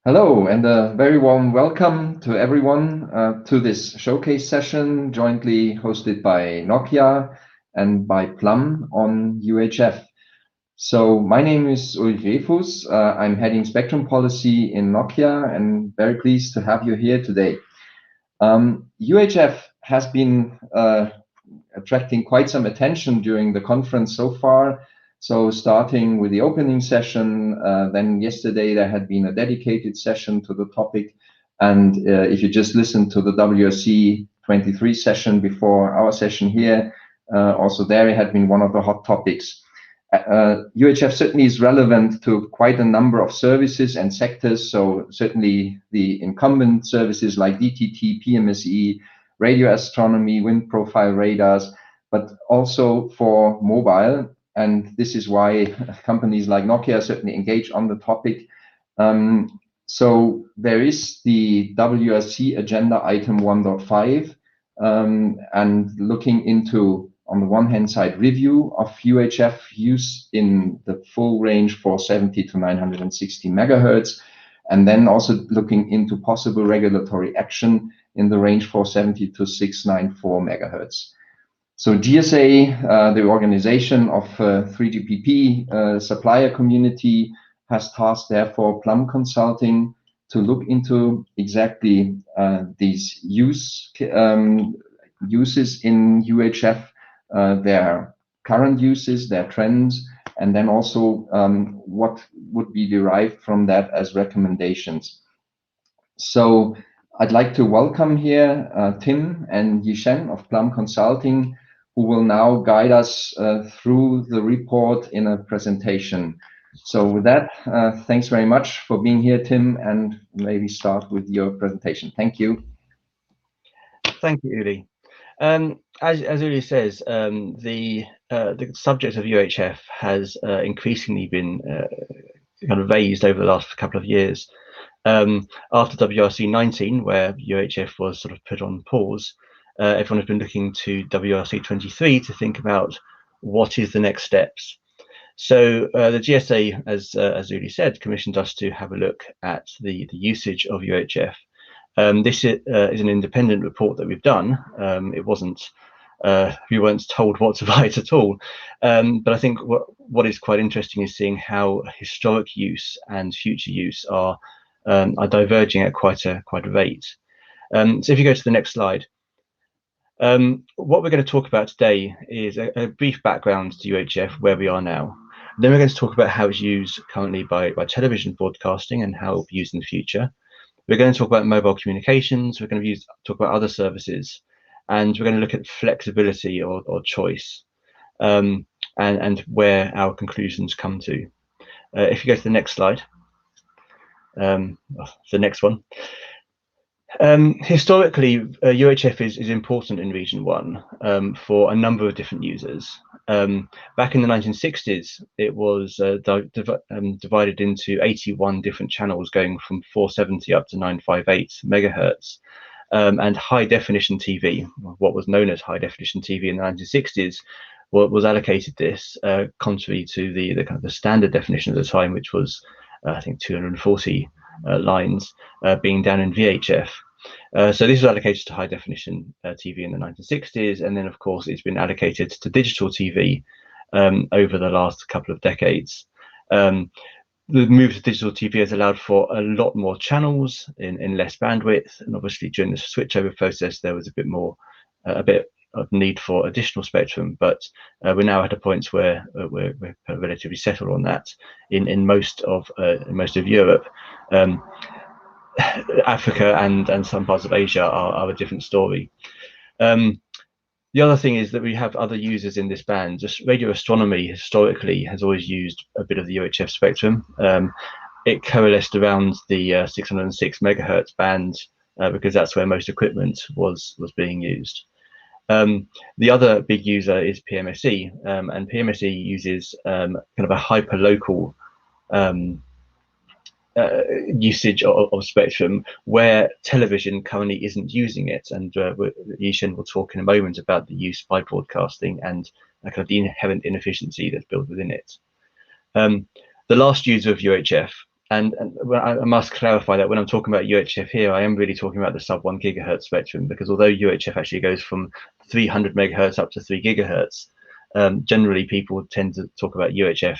Hello, and a very warm welcome to everyone to this showcase session jointly hosted by Nokia and by Plum on UHF. So my name is Ulrich Refus. I'm heading Spectrum Policy in Nokia and very pleased to have you here today. UHF has been attracting quite some attention during the conference so far. So starting with the opening session, then yesterday there had been a dedicated session to the topic. And if you just listen to the WRC 23 session before our session here, also there it had been one of the hot topics. UHF certainly is relevant to quite a number of services and sectors. So certainly the incumbent services like DTT, PMSE, radio astronomy, wind profile radars, but also for mobile. And this is why companies like Nokia certainly engage on the topic. So there is the WRC agenda item 1.5 and looking into, on the one hand side, review of UHF use in the full range 470 to 960 megahertz, and then also looking into possible regulatory action in the range 470 to 694 megahertz. So GSA, the organization of 3GPP supplier community, has tasked therefore Plum Consulting to look into exactly these uses in UHF, their current uses, their trends, and then also what would be derived from that as recommendations. So I'd like to welcome here Tim and Yishen of Plum Consulting, who will now guide us through the report in a presentation. So with that, thanks very much for being here, Tim, and maybe start with your presentation. Thank you. Thank you, Uli. As Uli says, the subject of UHF has increasingly been kind of raised over the last couple of years. After WRC 19, where UHF was sort of put on pause, everyone has been looking to WRC 23 to think about what is the next steps. So the GSA, as Uli said, commissioned us to have a look at the usage of UHF. This is an independent report that we've done. It wasn't, we weren't told what to write at all. But I think what is quite interesting is seeing how historic use and future use are diverging at quite a rate. So if you go to the next slide, what we're going to talk about today is a brief background to UHF, where we are now. Then we're going to talk about how it's used currently by television broadcasting and how it will be used in the future. We're going to talk about mobile communications. We're going to talk about other services, and we're going to look at flexibility or choice, and where our conclusions come to. If you go to the next slide, the next one. Historically, UHF is important in Region 1 for a number of different users. Back in the 1960s, it was divided into 81 different channels going from 470 up to 958 megahertz. And high definition TV, what was known as high definition TV in the 1960s, was allocated this, contrary to the kind of the standard definition at the time, which was I think 240 lines being done in VHF. So this was allocated to high definition TV in the 1960s, and then of course it's been allocated to digital TV over the last couple of decades. The move to digital TV has allowed for a lot more channels in less bandwidth, and obviously during the switchover process there was a bit of need for additional spectrum, but we're now at a point where we're relatively settled on that in most of Europe. Africa and some parts of Asia are a different story. The other thing is that we have other users in this band. Just radio astronomy historically has always used a bit of the UHF spectrum. It coalesced around the 606 megahertz band because that's where most equipment was being used. The other big user is PMSE, and PMSE uses kind of a hyper-local usage of spectrum where television currently isn't using it, and Yishen will talk in a moment about the use by broadcasting and kind of the inherent inefficiency that's built within it. The last user of UHF, I must clarify that when I'm talking about UHF here, I am really talking about the sub 1 gigahertz spectrum, because although UHF actually goes from 300 megahertz up to 3 gigahertz, generally people tend to talk about UHF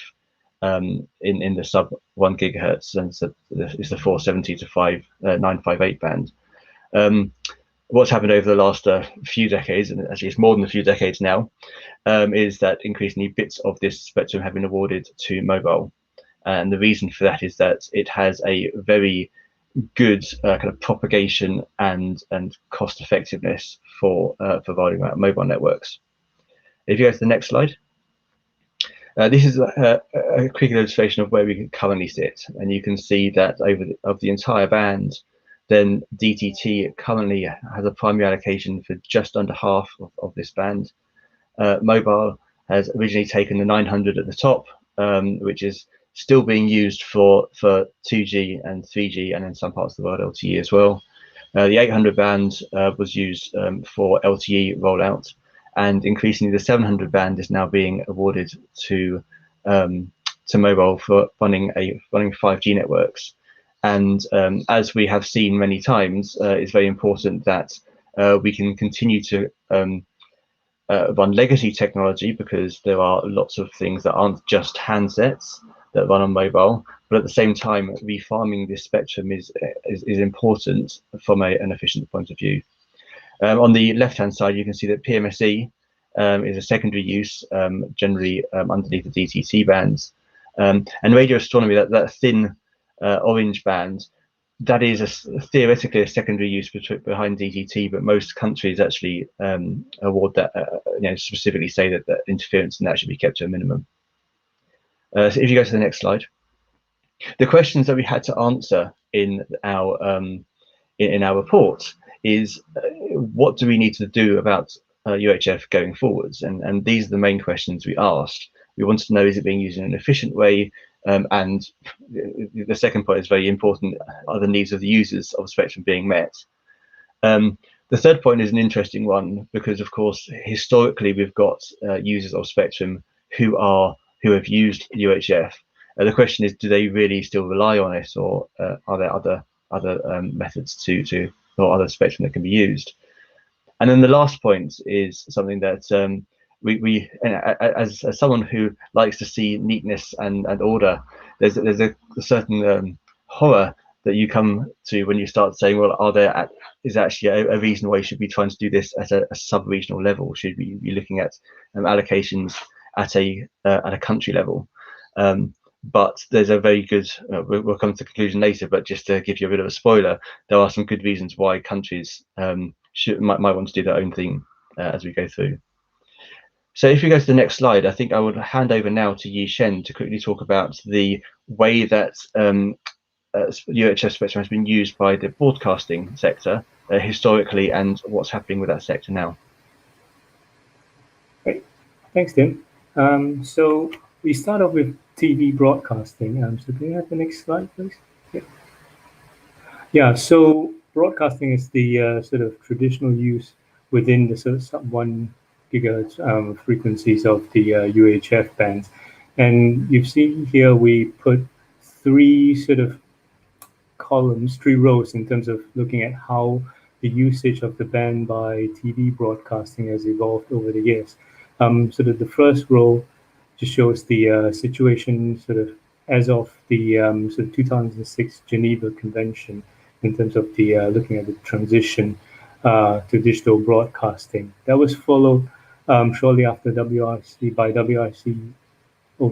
in the sub 1 gigahertz, and so it's the 470 to 958 band. What's happened over the last few decades, and actually it's more than a few decades now, is that increasingly bits of this spectrum have been awarded to mobile. And the reason for that is that it has a very good kind of propagation and cost effectiveness for providing mobile networks. If you go to the next slide, this is a quick illustration of where we currently sit, and you can see that of the entire band, then DTT currently has a primary allocation for just under half of this band. Mobile has originally taken the 900 at the top, which is still being used for 2G and 3G, and in some parts of the world LTE as well. The 800 band was used for LTE rollout, and increasingly the 700 band is now being awarded to mobile for running 5G networks. And as we have seen many times, it's very important that we can continue to run legacy technology, because there are lots of things that aren't just handsets that run on mobile, but at the same time, refarming this spectrum is important from an efficient point of view. On the left-hand side, you can see that PMSE is a secondary use, generally underneath the DTT bands, and radio astronomy, that thin orange band, that is theoretically a secondary use behind DTT, but most countries actually award that, specifically say that interference in that should be kept to a minimum. So if you go to the next slide, the questions that we had to answer in our report is what do we need to do about UHF going forwards, and these are the main questions we asked. We wanted to know, is it being used in an efficient way, and the second point is very important, are the needs of the users of spectrum being met? The third point is an interesting one, because of course historically we've got users of spectrum who have used UHF. The question is, do they really still rely on it, or are there other methods or other spectrum that can be used? And then the last point is something that we as someone who likes to see neatness and order, there's a certain horror that you come to when you start saying, well, is actually a reason why you should be trying to do this at a sub-regional level? Should we be looking at allocations at a country level? But there's a very good, we'll come to the conclusion later, but just to give you a bit of a spoiler, there are some good reasons why countries might want to do their own thing as we go through. So if we go to the next slide, I think I would hand over now to Yi Shen to quickly talk about the way that UHF spectrum has been used by the broadcasting sector historically, and what's happening with that sector now. Great, thanks, Tim. So we start off with TV broadcasting. So can you have the next slide, please? Yeah. So broadcasting is the sort of traditional use within the sort of sub 1 gigahertz frequencies of the UHF bands, and you've seen here we put three sort of columns, 3 rows, in terms of looking at how the usage of the band by TV broadcasting has evolved over the years. So that the first row just shows the situation sort of as of the sort of 2006 Geneva Convention, in terms of the looking at the transition to digital broadcasting. That was followed shortly after WRC by WRC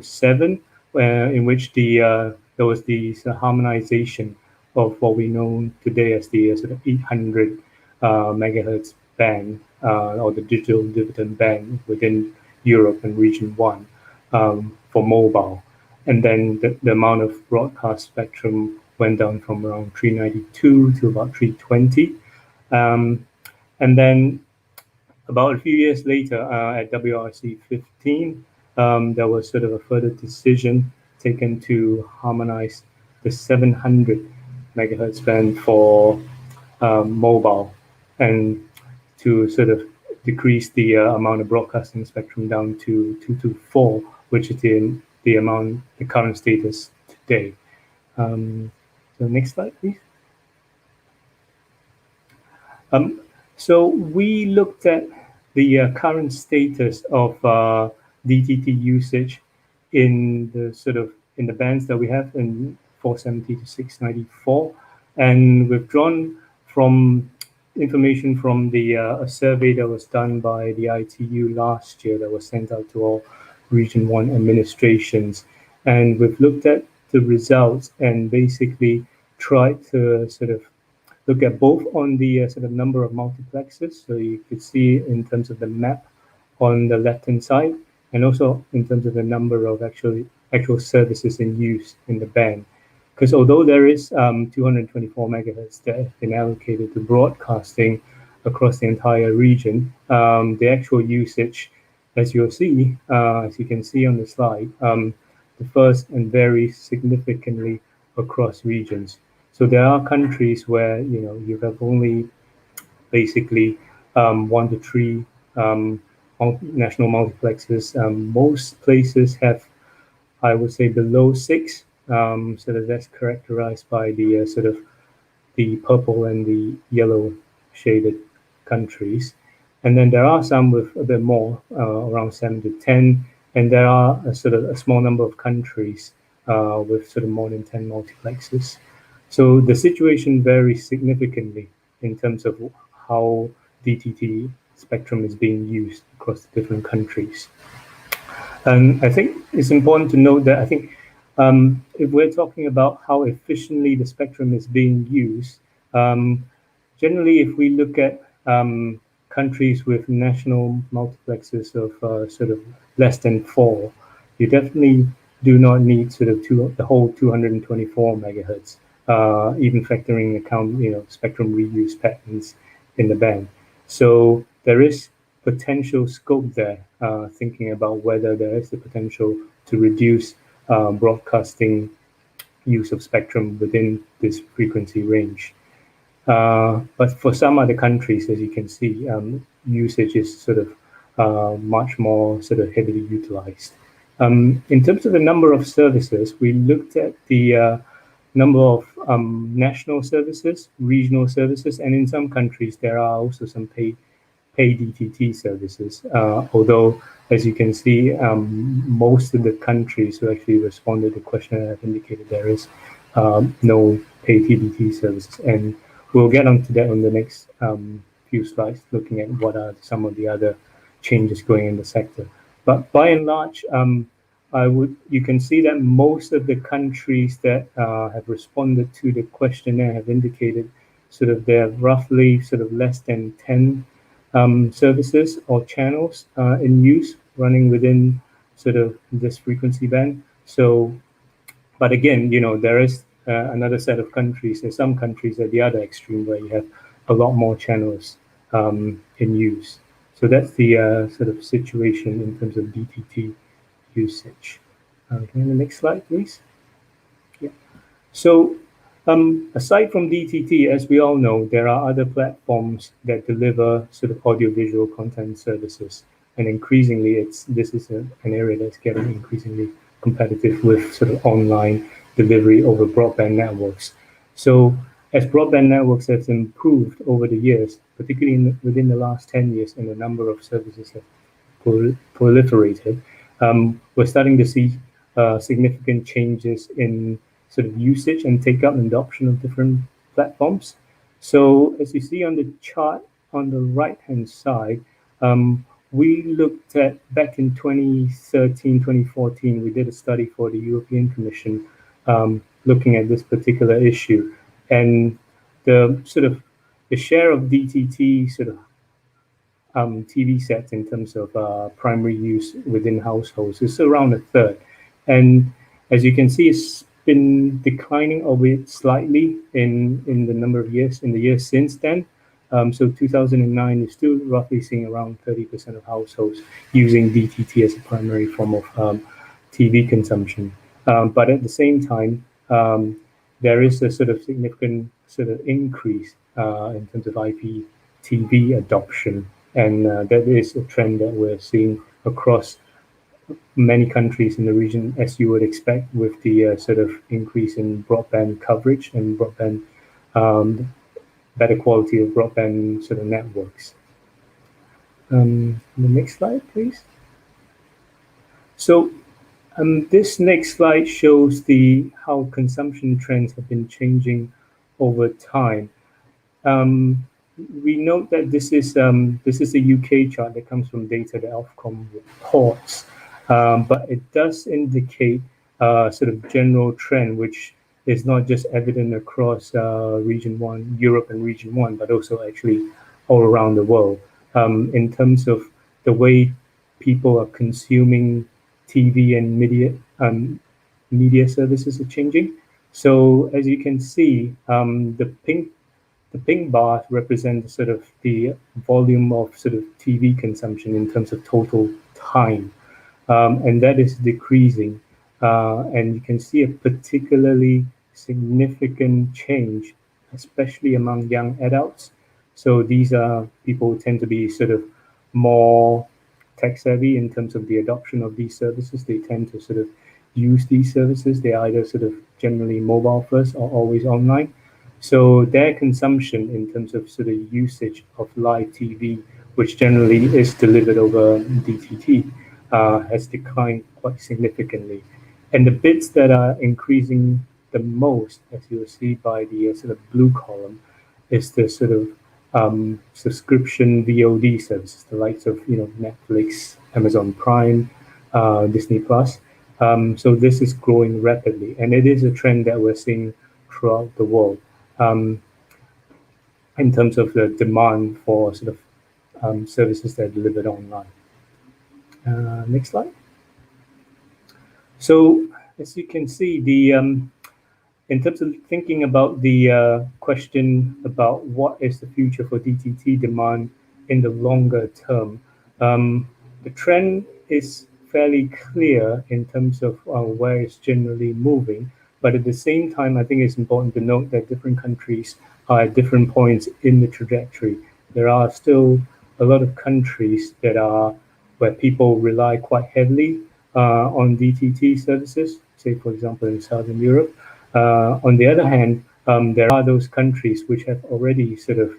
07, in which there was the harmonization of what we know today as the sort of 800 megahertz band, or the digital dividend band within Europe and Region 1 for mobile. And then the amount of broadcast spectrum went down from around 392 to about 320. And then about a few years later, at WRC 15, there was sort of a further decision taken to harmonize the 700 megahertz band for mobile, and to sort of decrease the amount of broadcasting spectrum down to 224, which is the current status today. So next slide, please. So we looked at the current status of DTT usage in the bands that we have in 470 to 694, and we've drawn from information from the a survey that was done by the ITU last year that was sent out to all Region 1 administrations, and we've looked at the results and basically tried to look at both on the number of multiplexes. So you could see in terms of the map on the left-hand side, and also in terms of the number of actual services in use in the band. Because although there is 224 megahertz that have been allocated to broadcasting across the entire region, the actual usage, as you can see on the slide, differs and varies significantly across regions. So there are countries where you have only basically 1 to 3 national multiplexes. Most places have, I would say, below 6. So that's characterized by the the purple and the yellow shaded countries. And then there are some with a bit more, around 7 to 10. And there are a small number of countries with more than 10 multiplexes. So the situation varies significantly in terms of how DTT spectrum is being used across the different countries. And I think it's important to note that if we're talking about how efficiently the spectrum is being used, generally if we look at countries with national multiplexes of less than 4, you definitely do not need the whole 224 megahertz, even factoring account spectrum reuse patterns in the band. So there is potential scope there, thinking about whether there is the potential to reduce broadcasting use of spectrum within this frequency range. But for some other countries, as you can see, usage is much more heavily utilized. In terms of the number of services, we looked at the number of national services, regional services, and in some countries there are also some paid DTT services. Although, as you can see, most of the countries who actually responded to the questionnaire have indicated there is no paid DTT services, and we'll get onto that on the next few slides, looking at what are some of the other changes going in the sector. But by and large, you can see that most of the countries that have responded to the questionnaire have indicated they're roughly less than 10 services or channels in use running within this frequency band. So, but again, there is another set of countries. There's some countries at the other extreme where you have a lot more channels in use. So that's the situation in terms of DTT usage. Can you the next slide, please? Yeah. So aside from DTT, as we all know, there are other platforms that deliver audiovisual content services, and increasingly, this is an area that's getting increasingly competitive with online delivery over broadband networks. So as broadband networks have improved over the years, particularly within the last 10 years, and the number of services have proliferated, we're starting to see significant changes in usage and take-up and adoption of different platforms. So as you see on the chart on the right-hand side, we looked at, back in 2013, 2014, we did a study for the European Commission looking at this particular issue. And the share of DTT TV sets in terms of primary use within households is around a third. And as you can see, it's been declining, albeit slightly, in the number of years, in the years since then. So 2009, you're still roughly seeing around 30% of households using DTT as a primary form of TV consumption. But at the same time, there is a significant increase in terms of IPTV adoption. And that is a trend that we're seeing across many countries in the region, as you would expect, with the sort of increase in broadband coverage and broadband, better quality of broadband sort of networks. The next slide, please. So this next slide shows how consumption trends have been changing over time. We note that this is a UK chart that comes from data that Ofcom reports, but it does indicate sort of general trend, which is not just evident across Region 1, Europe and Region 1, but also actually all around the world, in terms of the way people are consuming TV and media services are changing. So as you can see, the pink bars represent sort of the volume of sort of TV consumption in terms of total time, and that is decreasing. And you can see a particularly significant change, especially among young adults. So these are people who tend to be sort of more tech savvy in terms of the adoption of these services. They tend to sort of use these services. They're either sort of generally mobile first or always online. So their consumption in terms of sort of usage of live TV, which generally is delivered over DTT, has declined quite significantly. And the bits that are increasing the most, as you'll see by the sort of blue column, is the sort of subscription VOD services, the likes of Netflix, Amazon Prime, Disney Plus. So this is growing rapidly, and it is a trend that we're seeing throughout the world in terms of the demand for sort of services that are delivered online. Next slide. So as you can see, in terms of thinking about the question about what is the future for DTT demand in the longer term, the trend is fairly clear in terms of where it's generally moving. But at the same time, I think it's important to note that different countries are at different points in the trajectory. There are still a lot of countries that are where people rely quite heavily on DTT services, say, for example, in Southern Europe. On the other hand, there are those countries which have already sort of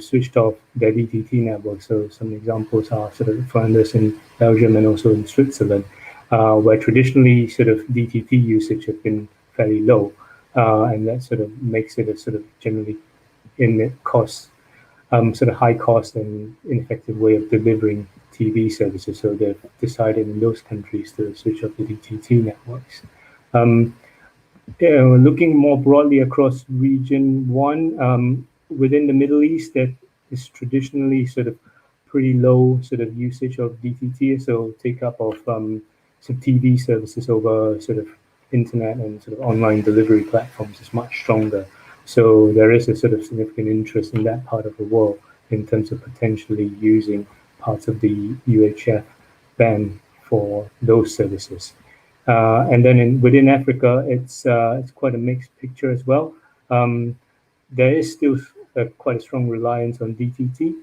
switched off their DTT network. So some examples are sort of Flanders in Belgium and also in Switzerland, where traditionally sort of DTT usage has been fairly low, and that sort of makes it a sort of generally in cost, sort of high cost and ineffective way of delivering TV services. So they've decided in those countries to switch off the DTT networks. Looking more broadly across Region 1, within the Middle East, that is traditionally sort of pretty low sort of usage of DTT, so take up of some TV services over sort of internet and sort of online delivery platforms is much stronger. So there is a sort of significant interest in that part of the world in terms of potentially using parts of the UHF ban for those services. And then within Africa, it's quite a mixed picture as well. There is still quite a strong reliance on DTT,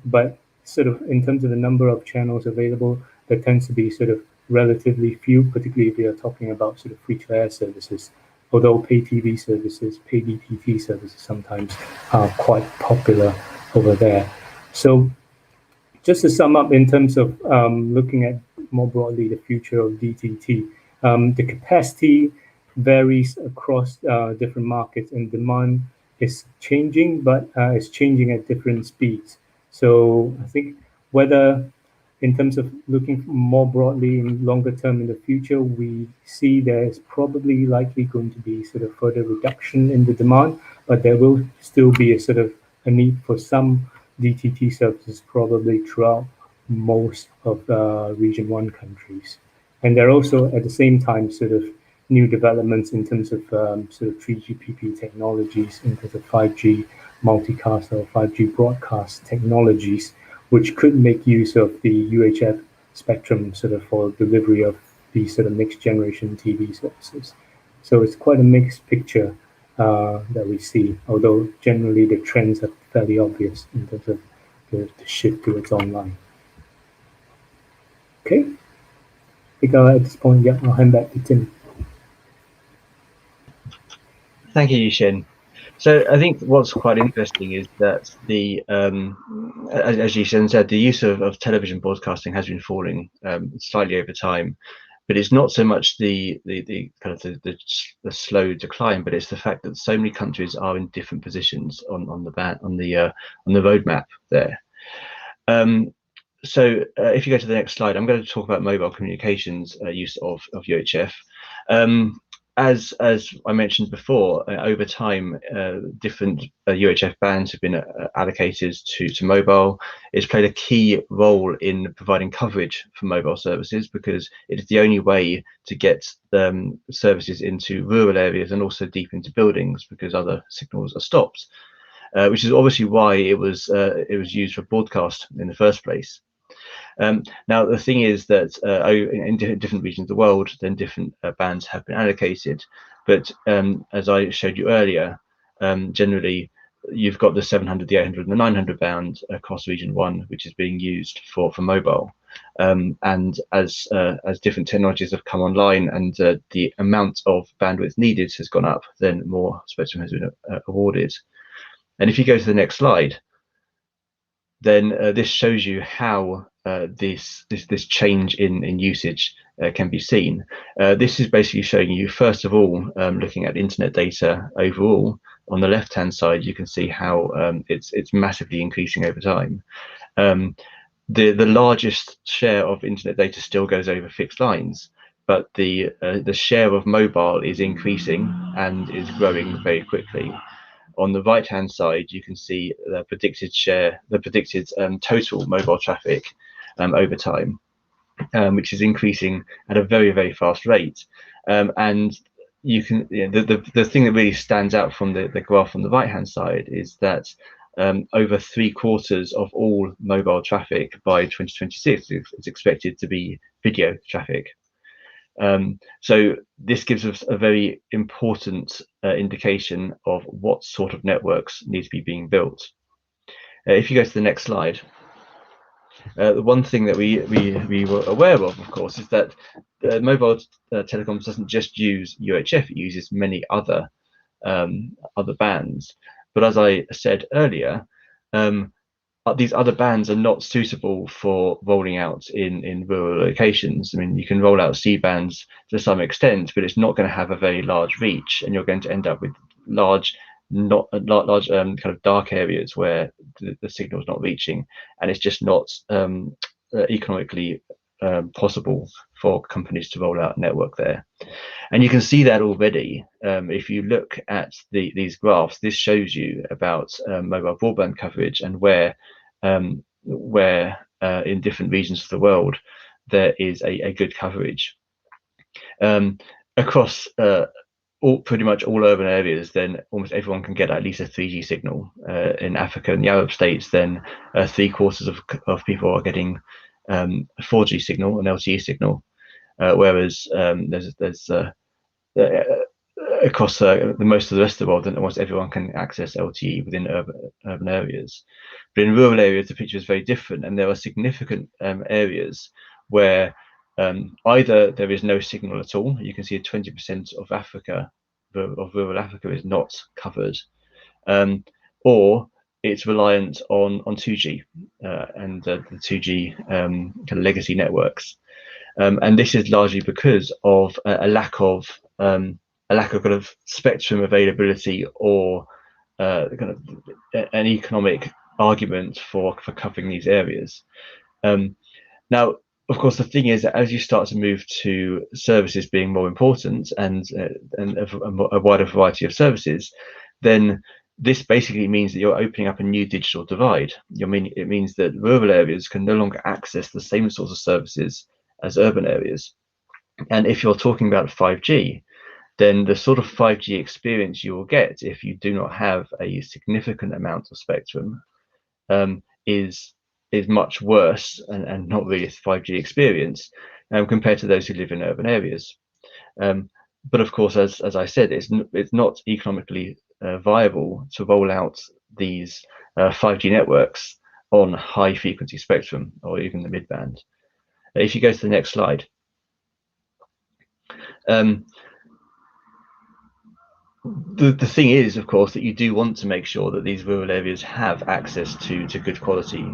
but sort of in terms of the number of channels available, there tends to be sort of relatively few, particularly if you're talking about sort of free-to-air services. Although pay TV services, pay DTT services sometimes are quite popular over there. So just to sum up in terms of looking at more broadly the future of DTT, the capacity varies across different markets, and demand is changing, but it's changing at different speeds. So I think whether in terms of looking more broadly in longer term in the future, we see there's probably likely going to be sort of further reduction in the demand, but there will still be a sort of a need for some DTT services probably throughout most of the Region 1 countries. And there are also at the same time sort of new developments in terms of sort of 3GPP technologies, in terms of 5G multicast or 5G broadcast technologies, which could make use of the UHF spectrum sort of for delivery of these sort of next generation TV services. So it's quite a mixed picture that we see, although generally the trends are fairly obvious in terms of the shift towards online. Okay. I think at this point, yeah, I'll hand back to Tim. Thank you, Yushin. So I think what's quite interesting is that the as Yushin said, the use of television broadcasting has been falling slightly over time, but it's not so much the kind of the slow decline, but it's the fact that so many countries are in different positions on the roadmap there. So if you go to the next slide, I'm going to talk about mobile communications use of UHF. As I mentioned before, over time, different UHF bands have been allocated to mobile. It's played a key role in providing coverage for mobile services because it is the only way to get services into rural areas and also deep into buildings because other signals are stopped, which is obviously why it was used for broadcast in the first place. Now, the thing is that in different regions of the world, then different bands have been allocated. But as I showed you earlier, generally, you've got the 700, the 800, and the 900 band across region 1, which is being used for mobile. And as different technologies have come online and the amount of bandwidth needed has gone up, then more spectrum has been awarded. And if you go to the next slide, then this shows you how this change in usage can be seen. This is basically showing you, first of all, looking at internet data overall. On the left-hand side, you can see how it's massively increasing over time. The largest share of internet data still goes over fixed lines, but the share of mobile is increasing and is growing very quickly. On the right-hand side, you can see the predicted share, the predicted total mobile traffic over time, which is increasing at a very, very fast rate. And you can, the thing that really stands out from the graph on the right-hand side is that over 3/4 of all mobile traffic by 2026 is expected to be video traffic. So this gives us a very important indication of what sort of networks need to be being built. If you go to the next slide, the one thing that we were aware of course, is that mobile telecoms doesn't just use UHF; it uses many other bands. But as I said earlier, these other bands are not suitable for rolling out in rural locations. I mean, you can roll out C bands to some extent, but it's not going to have a very large reach, and you're going to end up with large kind of dark areas where the signal is not reaching, and it's just not economically possible for companies to roll out a network there. And you can see that already. If you look at these graphs, this shows you about mobile broadband coverage and where in different regions of the world there is a good coverage. Across pretty much all urban areas, then almost everyone can get at least a 3G signal. In Africa and the Arab states, then 3/4 of people are getting a 4G signal, an LTE signal. Whereas there's across the most of the rest of the world, then almost everyone can access LTE within urban areas. But in rural areas, the picture is very different, and there are significant areas where either there is no signal at all. You can see 20% of Africa, of rural Africa, is not covered, or it's reliant on 2G and the 2G kind of legacy networks. And this is largely because of a lack of kind of spectrum availability or kind of an economic argument for covering these areas. Now, of course, the thing is that as you start to move to services being more important and a wider variety of services, then this basically means that you're opening up a new digital divide. It means that rural areas can no longer access the same sorts of services as urban areas. And if you're talking about 5G, then the sort of 5G experience you will get if you do not have a significant amount of spectrum is much worse and not really a 5G experience compared to those who live in urban areas. But of course, as I said, it's not economically viable to roll out these 5G networks on high frequency spectrum or even the midband. If you go to the next slide, the thing is, of course, that you do want to make sure that these rural areas have access to good quality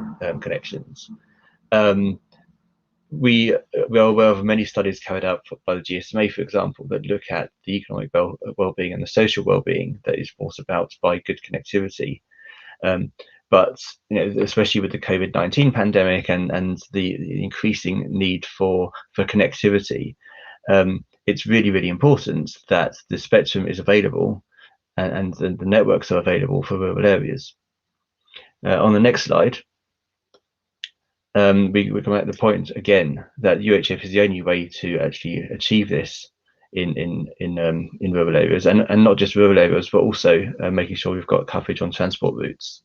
connections. We are aware of many studies carried out by the GSMA, for example, that look at the economic well-being and the social well-being that is brought about by good connectivity. But especially with the COVID-19 pandemic and the increasing need for connectivity, it's really, really important that the spectrum is available and the networks are available for rural areas. On the next slide, we come at the point again that UHF is the only way to actually achieve this in rural areas, and not just rural areas, but also making sure we've got coverage on transport routes.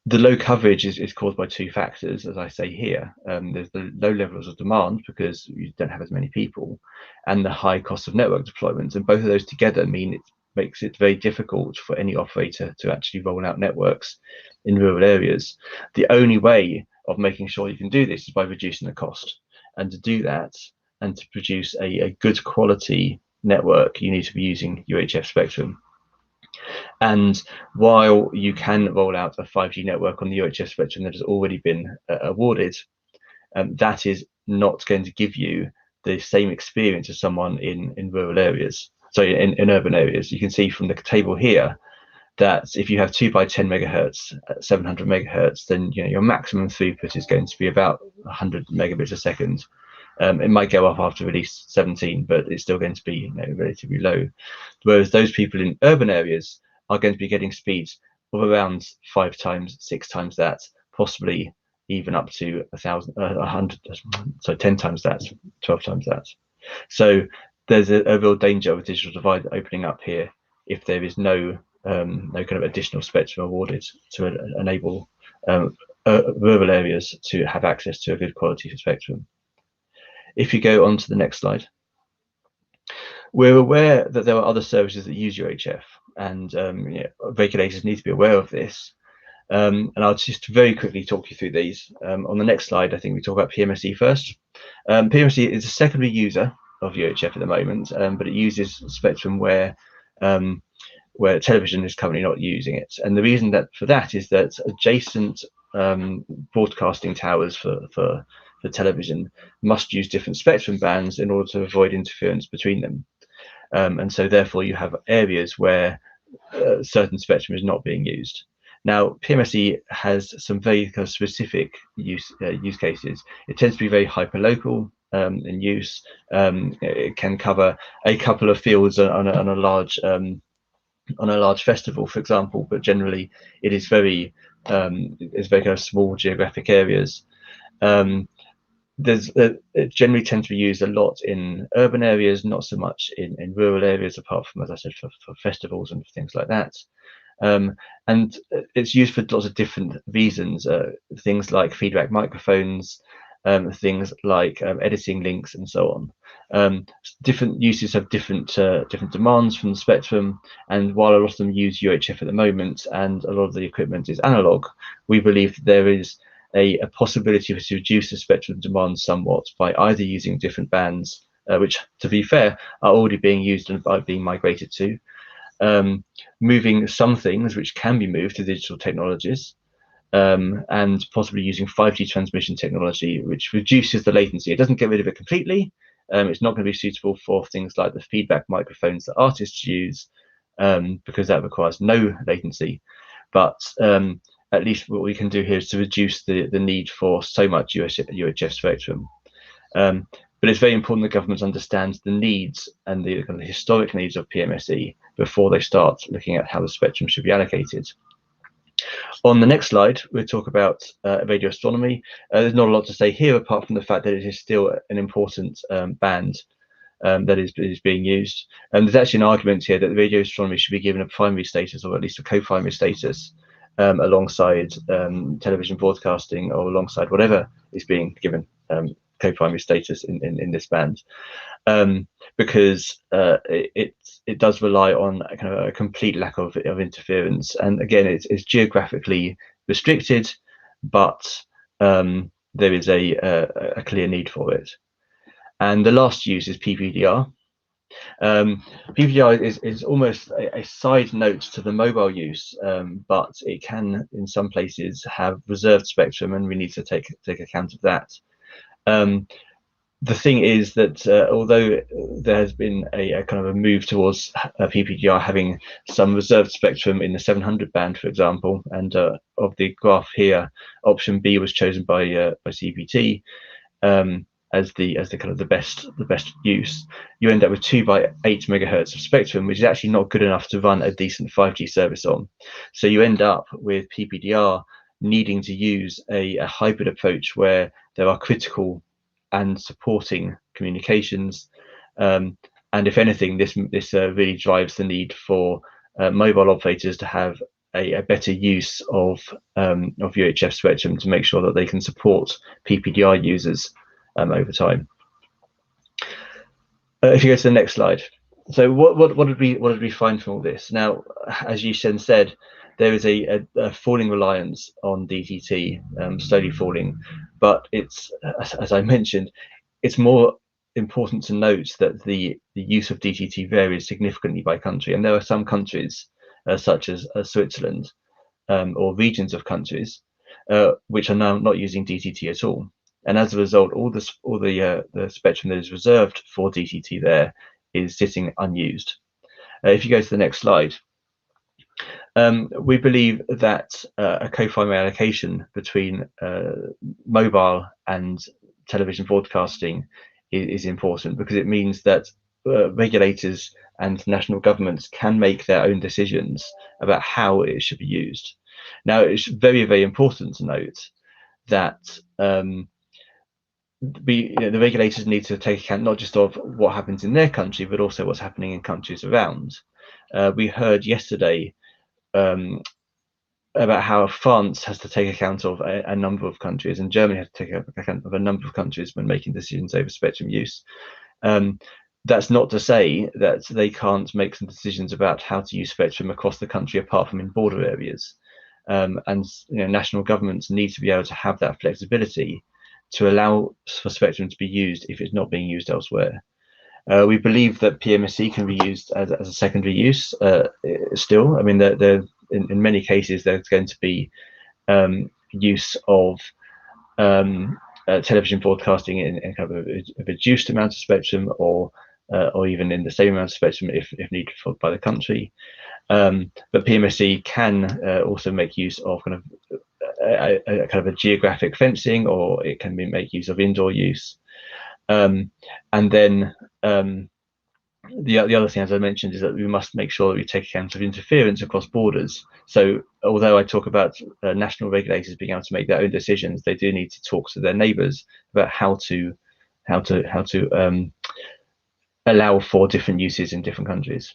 The low coverage is caused by two factors, as I say here. There's the low levels of demand because you don't have as many people, and the high cost of network deployment, and both of those together mean it makes it very difficult for any operator to actually roll out networks in rural areas. The only way of making sure you can do this is by reducing the cost, and to do that and to produce a good quality network, you need to be using UHF spectrum. And while you can roll out a 5G network on the UHF spectrum that has already been awarded, that is not going to give you the same experience as someone in rural areas. So in urban areas, you can see from the table here that if you have 2 by 10 megahertz at 700 megahertz, then your maximum throughput is going to be about 100 megabits a second. It might go up after release 17, but it's still going to be relatively low. Whereas those people in urban areas are going to be getting speeds of around 5 times, 6 times that, possibly even up to 100, so 10 times that, 12 times that. So there's a real danger of a digital divide opening up here if there is no kind of additional spectrum awarded to enable rural areas to have access to a good quality spectrum. If you go on to the next slide, we're aware that there are other services that use UHF, and regulators need to be aware of this. And I'll just very quickly talk you through these. On the next slide, I think we talk about PMSE first. PMSE is a secondary user of UHF at the moment, but it uses spectrum where television is currently not using it. And the reason for that is that adjacent broadcasting towers for television must use different spectrum bands in order to avoid interference between them. And so therefore you have areas where certain spectrum is not being used. Now, PMSE has some very kind of specific use cases. It tends to be very hyperlocal in use. It can cover a couple of fields on a large festival, for example, but generally it is very kind of small geographic areas. It generally tends to be used a lot in urban areas, not so much in rural areas, apart from, as I said, for festivals and things like that. And it's used for lots of different reasons, things like feedback microphones, things like editing links and so on. Different uses have different demands from the spectrum, and while a lot of them use UHF at the moment and a lot of the equipment is analog, we believe that there is a possibility to reduce the spectrum demand somewhat by either using different bands, which, to be fair, are already being used and are being migrated to, moving some things which can be moved to digital technologies, and possibly using 5G transmission technology, which reduces the latency. It doesn't get rid of it completely. It's not going to be suitable for things like the feedback microphones that artists use, because that requires no latency. But at least what we can do here is to reduce the need for so much UHF spectrum. But it's very important that governments understand the needs and the kind of historic needs of PMSE before they start looking at how the spectrum should be allocated. On the next slide, we'll talk about radio astronomy. There's not a lot to say here apart from the fact that it is still an important band that is being used. And there's actually an argument here that the radio astronomy should be given a primary status, or at least a co-primary status, alongside television broadcasting, or alongside whatever is being given co-primary status in this band, because it does rely on a kind of a complete lack of interference, and again it's geographically restricted, but there is a clear need for it. And the last use is PPDR. PPDR is almost a side note to the mobile use, but it can, in some places, have reserved spectrum, and we need to take account of that. The thing is that although there has been a kind of a move towards PPDR having some reserved spectrum in the 700 band, for example, and of the graph here, option B was chosen by CPT as the kind of the best use. You end up with 2 by 8 megahertz of spectrum, which is actually not good enough to run a decent 5G service on. So you end up with PPDR needing to use a hybrid approach where there are critical and supporting communications, and if anything, this really drives the need for mobile operators to have a better use of UHF spectrum to make sure that they can support PPDR users over time. If you go to the next slide. So what did we find from all this? Now, as Yishen said, there is a falling reliance on DTT, slowly falling, but it's, as I mentioned, it's more important to note that the use of DTT varies significantly by country, and there are some countries such as Switzerland or regions of countries which are now not using DTT at all, and as a result, all the spectrum that is reserved for DTT there is sitting unused. If you go to the next slide. We believe that a co-primary allocation between mobile and television broadcasting is important, because it means that regulators and national governments can make their own decisions about how it should be used. Now, it's very, very important to note that the regulators need to take account not just of what happens in their country, but also what's happening in countries around. We heard yesterday about how France has to take account of a number of countries, and Germany has to take account of a number of countries when making decisions over spectrum use. That's not to say that they can't make some decisions about how to use spectrum across the country, apart from in border areas. And national governments need to be able to have that flexibility to allow for spectrum to be used if it's not being used elsewhere. We believe that PMSE can be used as a secondary use still. I mean, in many cases, there's going to be use of television broadcasting in kind of a reduced amount of spectrum, or even in the same amount of spectrum if needed by the country. But PMSE can also make use of kind of a geographic fencing, or it can make use of indoor use. And then the other thing, as I mentioned, is that we must make sure that we take account of interference across borders. So although I talk about national regulators being able to make their own decisions, they do need to talk to their neighbours about how to allow for different uses in different countries.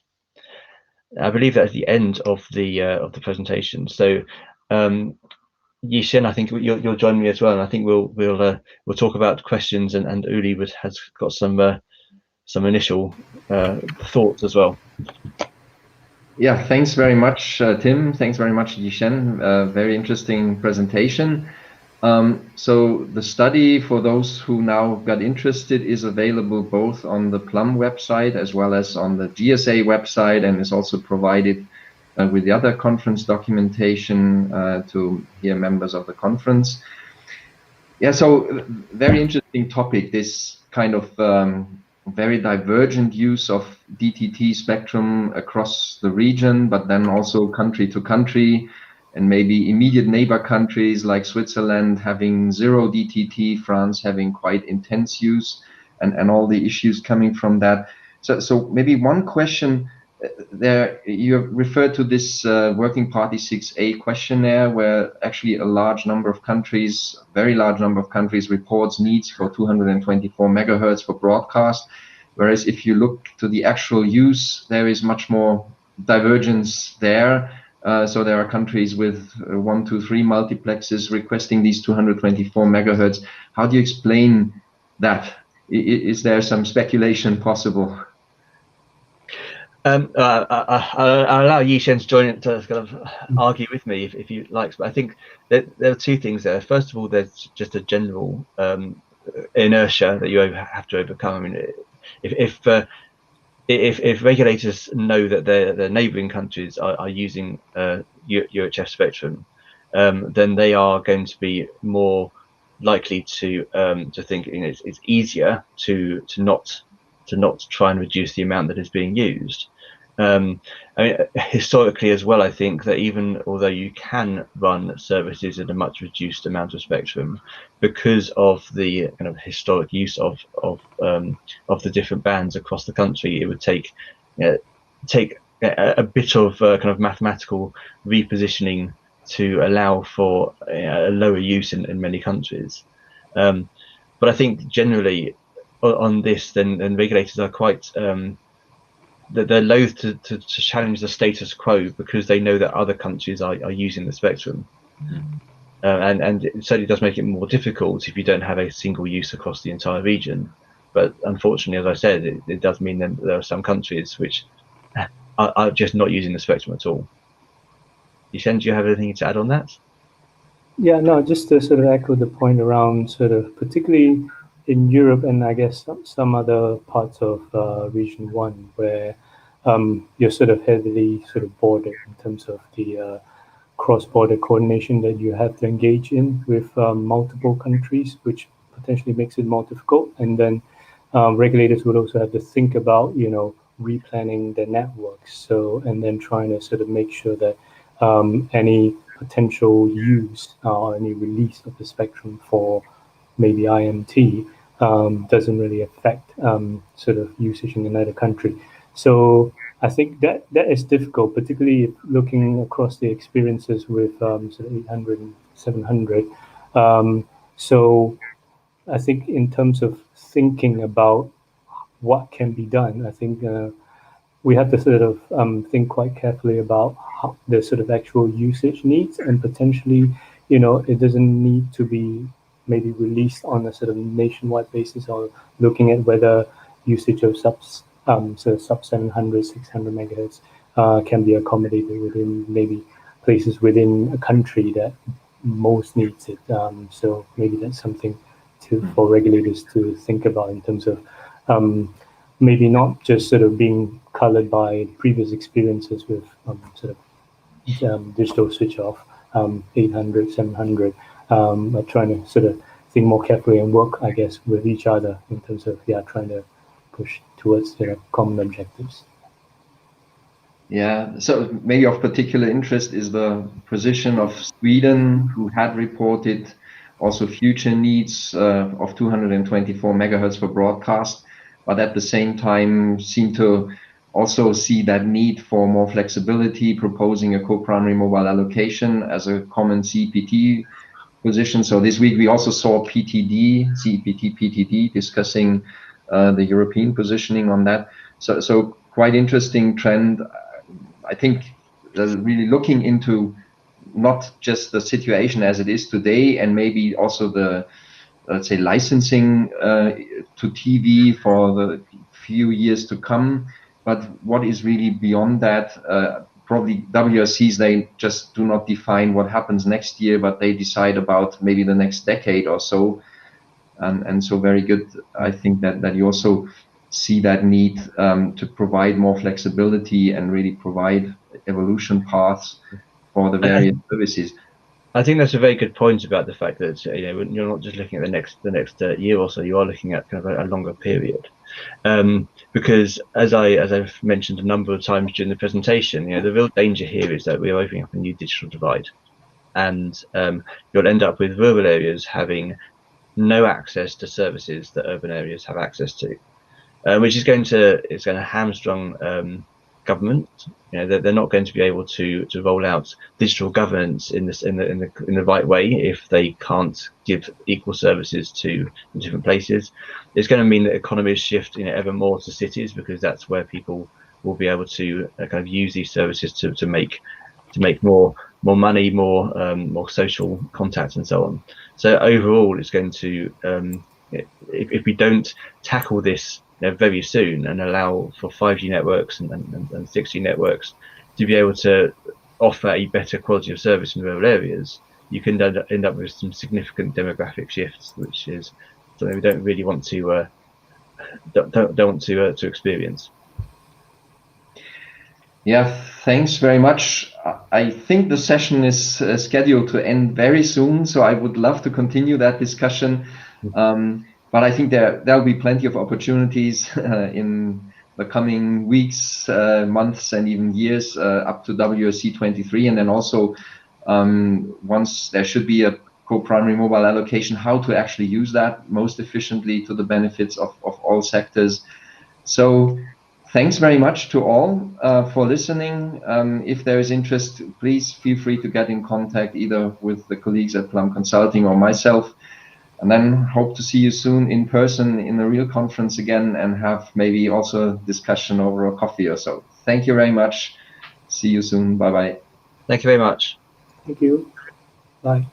I believe that's the end of the presentation. So Yishen, I think you'll join me as well, and I think we'll talk about questions, and Uli has got some initial thoughts as well. Yeah, thanks very much, Tim. Thanks very much, Yishen. Very interesting presentation. So the study, for those who now got interested, is available both on the Plum website as well as on the GSA website, and is also provided with the other conference documentation to hear members of the conference. Yeah, so very interesting topic, this kind of very divergent use of DTT spectrum across the region, but then also country to country, and maybe immediate neighbor countries like Switzerland having 0 DTT, France having quite intense use, and all the issues coming from that. So maybe one question there, you referred to this Working Party 6A questionnaire, where actually a large number of countries, very large number of countries, reports needs for 224 megahertz for broadcast. Whereas if you look to the actual use, there is much more divergence there. So there are countries with 1, 2, 3 multiplexes requesting these 224 megahertz. How do you explain that? Is there some speculation possible? I'll allow Yishen to join it to kind of argue with me if you like, but I think that there are two things there. First of all, there's just a general inertia that you have to overcome. I mean, if regulators know that their neighbouring countries are using UHF spectrum, then they are going to be more likely to think it's easier to not try and reduce the amount that is being used. I mean, historically as well, I think that even although you can run services at a much reduced amount of spectrum, because of the kind of historic use of the different bands across the country, it would take a bit of kind of mathematical repositioning to allow for a lower use in many countries. But I think generally on this, then regulators are quite they're loath to challenge the status quo because they know that other countries are using the spectrum. And it certainly does make it more difficult if you don't have a single use across the entire region. But unfortunately, as I said, it does mean that there are some countries which are just not using the spectrum at all. Yishen, do you have anything to add on that? Yeah, no, just to sort of echo the point around sort of particularly in Europe and I guess some other parts of Region 1 where you're sort of heavily sort of bordered in terms of the cross-border coordination that you have to engage in with multiple countries, which potentially makes it more difficult. And then regulators would also have to think about, replanning their networks. So, and then trying to sort of make sure that any potential use or any release of the spectrum for maybe IMT doesn't really affect sort of usage in another country. So I think that is difficult, particularly looking across the experiences with sort of 800 and 700. So I think in terms of thinking about what can be done, I think we have to sort of think quite carefully about how the sort of actual usage needs, and potentially, it doesn't need to be maybe released on a sort of nationwide basis, or looking at whether usage of sub 700, 600 megahertz can be accommodated within maybe places within a country that most needs it. So maybe that's something for regulators to think about in terms of maybe not just sort of being colored by previous experiences with sort of digital switch off 800, 700, but trying to sort of think more carefully and work, I guess, with each other in terms of trying to push towards common objectives. Yeah, so maybe of particular interest is the position of Sweden, who had reported also future needs of 224 megahertz for broadcast, but at the same time seem to also see that need for more flexibility, proposing a co-primary mobile allocation as a common CPT position. So this week we also saw CPT, PTD discussing the European positioning on that. So quite interesting trend. I think they're really looking into not just the situation as it is today, and maybe also the, let's say, licensing to TV for the few years to come, but what is really beyond that. Probably WRCs, they just do not define what happens next year, but they decide about maybe the next decade or so. And so very good. I think that you also see that need to provide more flexibility and really provide evolution paths for the various services. I think that's a very good point about the fact that you're not just looking at the next year or so. You are looking at kind of a longer period, because as I've mentioned a number of times during the presentation, the real danger here is that we're opening up a new digital divide, and you'll end up with rural areas having no access to services that urban areas have access to, which is going to hamstrung government. They're not going to be able to roll out digital governance in the right way if they can't give equal services to different places. It's going to mean that economies shift ever more to cities, because that's where people will be able to kind of use these services to make more money, more social contacts, and so on. So overall, it's going to if we don't tackle this very soon, and allow for 5G networks and 6G networks to be able to offer a better quality of service in rural areas, you can end up with some significant demographic shifts, which is something we don't really want to don't want to experience. Yeah, thanks very much. I think the session is scheduled to end very soon, so I would love to continue that discussion. But I think there'll be plenty of opportunities in the coming weeks, months, and even years up to WSC 23, and then also once there should be a co-primary mobile allocation, how to actually use that most efficiently to the benefits of all sectors. So thanks very much to all for listening. If there is interest, please feel free to get in contact either with the colleagues at Plum Consulting or myself. And then hope to see you soon in person in a real conference again, and have maybe also a discussion over a coffee or so. Thank you very much. See you soon. Bye-bye. Thank you very much. Thank you. Bye.